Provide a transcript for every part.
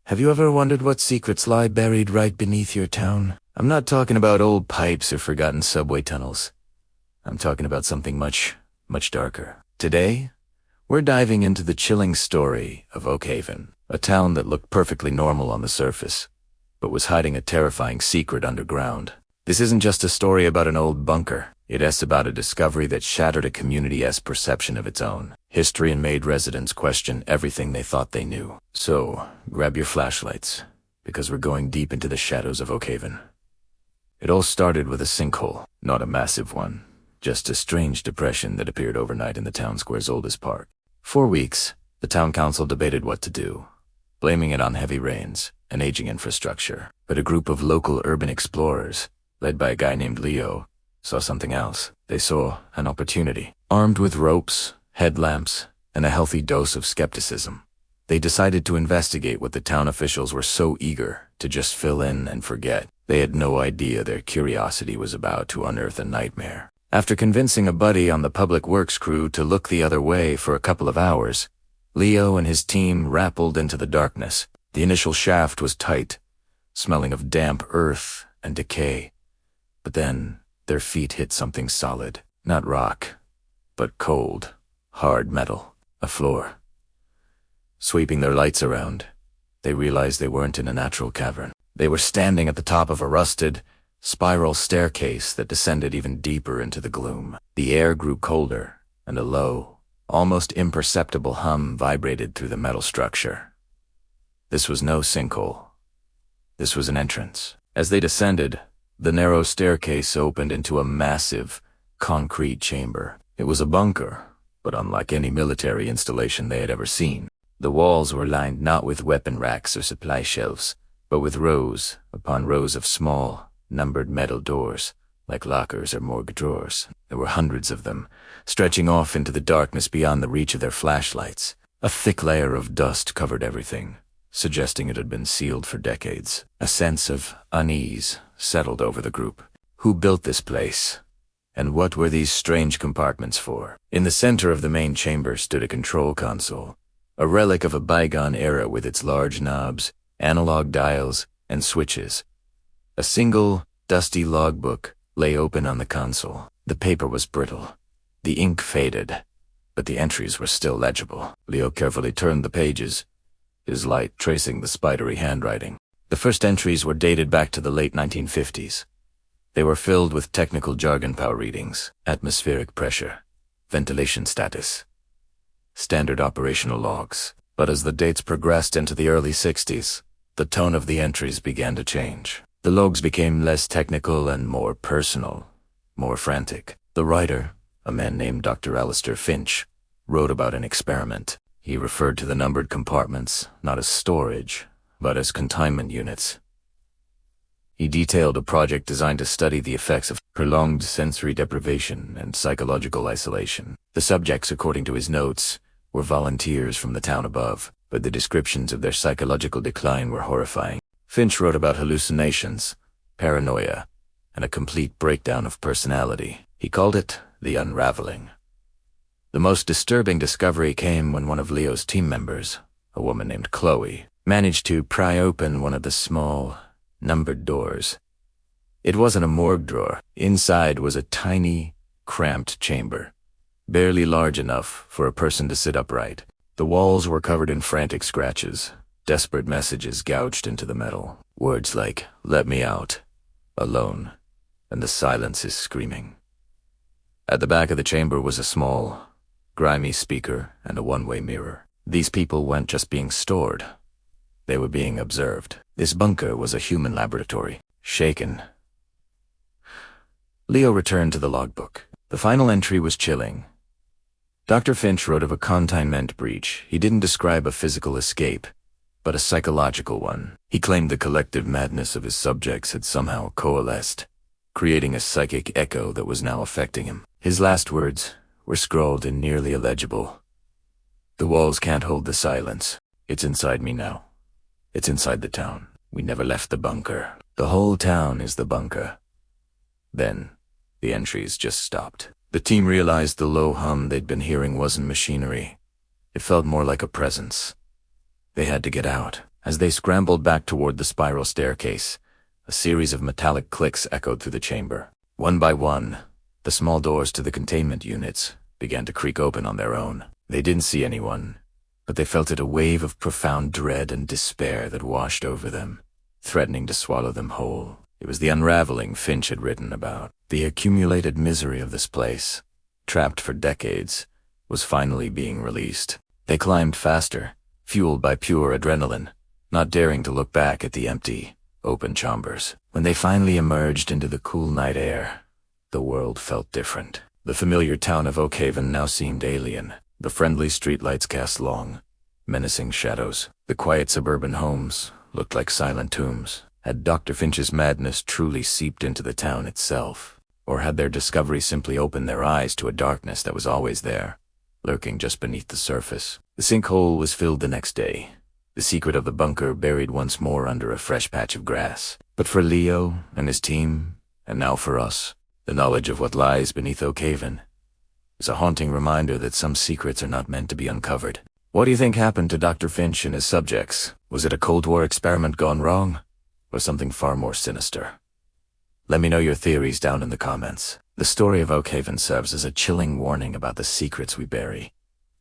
Have you ever wondered what secrets lie buried right beneath your town? I'm not talking about old pipes or forgotten subway tunnels. I'm talking about something much, much darker. Today, we're diving into the chilling story of Oakhaven, a town that looked perfectly normal on the surface, but was hiding a terrifying secret underground. This isn't just a story about an old bunker. It is about a discovery that shattered a community's perception of its own history and made residents question everything they thought they knew. So, grab your flashlights, because we're going deep into the shadows of Oakhaven. It all started with a sinkhole, not a massive one, just a strange depression that appeared overnight in the town square's oldest park. For weeks, the town council debated what to do, blaming it on heavy rains and aging infrastructure. But a group of local urban explorers, led by a guy named Leo, saw something else. They saw an opportunity. Armed with ropes, headlamps, and a healthy dose of skepticism, they decided to investigate what the town officials were so eager to just fill in and forget. They had no idea their curiosity was about to unearth a nightmare. After convincing a buddy on the public works crew to look the other way for a couple of hours, Leo and his team rappelled into the darkness. The initial shaft was tight, smelling of damp earth and decay. But then their feet hit something solid, not rock, but cold, hard metal, a floor. Sweeping their lights around, they realized they weren't in a natural cavern. They were standing at the top of a rusted, spiral staircase that descended even deeper into the gloom. The air grew colder, and a low, almost imperceptible hum vibrated through the metal structure. This was no sinkhole. This was an entrance. As they descended, the narrow staircase opened into a massive, concrete chamber. It was a bunker, but unlike any military installation they had ever seen. The walls were lined not with weapon racks or supply shelves, but with rows upon rows of small, numbered metal doors, like lockers or morgue drawers. There were hundreds of them, stretching off into the darkness beyond the reach of their flashlights. A thick layer of dust covered everything, suggesting it had been sealed for decades. A sense of unease settled over the group. Who built this place? And what were these strange compartments for? In the center of the main chamber stood a control console, a relic of a bygone era with its large knobs, analog dials, and switches. A single, dusty logbook lay open on the console. The paper was brittle. The ink faded, but the entries were still legible. Leo carefully turned the pages, his light tracing the spidery handwriting. The first entries were dated back to the late 1950s. They were filled with technical jargon power readings, atmospheric pressure, ventilation status, standard operational logs. But as the dates progressed into the early 60s, the tone of the entries began to change. The logs became less technical and more personal, more frantic. The writer, a man named Dr. Alistair Finch, wrote about an experiment. He referred to the numbered compartments not as storage, but as containment units. He detailed a project designed to study the effects of prolonged sensory deprivation and psychological isolation. The subjects, according to his notes, were volunteers from the town above, but the descriptions of their psychological decline were horrifying. Finch wrote about hallucinations, paranoia, and a complete breakdown of personality. He called it the unraveling. The most disturbing discovery came when one of Leo's team members, a woman named Chloe, managed to pry open one of the small, numbered doors. It wasn't a morgue drawer. Inside was a tiny, cramped chamber, barely large enough for a person to sit upright. The walls were covered in frantic scratches, desperate messages gouged into the metal. Words like, "Let me out," "alone," and "the silence is screaming." At the back of the chamber was a small, grimy speaker and a one-way mirror. These people weren't just being stored. They were being observed. This bunker was a human laboratory. Shaken, Leo returned to the logbook. The final entry was chilling. Dr. Finch wrote of a containment breach. He didn't describe a physical escape, but a psychological one. He claimed the collective madness of his subjects had somehow coalesced, creating a psychic echo that was now affecting him. His last words were scrawled in nearly illegible. "The walls can't hold the silence. It's inside me now. It's inside the town. We never left the bunker. The whole town is the bunker." Then, the entries just stopped. The team realized the low hum they'd been hearing wasn't machinery. It felt more like a presence. They had to get out. As they scrambled back toward the spiral staircase, a series of metallic clicks echoed through the chamber. One by one, the small doors to the containment units began to creak open on their own. They didn't see anyone, but they felt it, a wave of profound dread and despair that washed over them, threatening to swallow them whole. It was the unraveling Finch had written about. The accumulated misery of this place, trapped for decades, was finally being released. They climbed faster, fueled by pure adrenaline, not daring to look back at the empty, open chambers. When they finally emerged into the cool night air, the world felt different. The familiar town of Oakhaven now seemed alien. The friendly streetlights cast long, menacing shadows. The quiet suburban homes looked like silent tombs. Had Dr. Finch's madness truly seeped into the town itself? Or had their discovery simply opened their eyes to a darkness that was always there, lurking just beneath the surface? The sinkhole was filled the next day, the secret of the bunker buried once more under a fresh patch of grass. But for Leo and his team, and now for us, the knowledge of what lies beneath Oakhaven is a haunting reminder that some secrets are not meant to be uncovered. What do you think happened to Dr. Finch and his subjects? Was it a Cold War experiment gone wrong, or something far more sinister? Let me know your theories down in the comments. The story of Oakhaven serves as a chilling warning about the secrets we bury,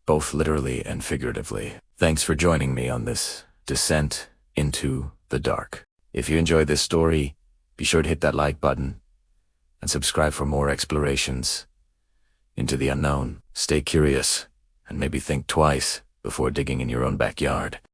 both literally and figuratively. Thanks for joining me on this descent into the dark. If you enjoyed this story, be sure to hit that like button and subscribe for more explorations into the unknown. Stay curious and maybe think twice before digging in your own backyard.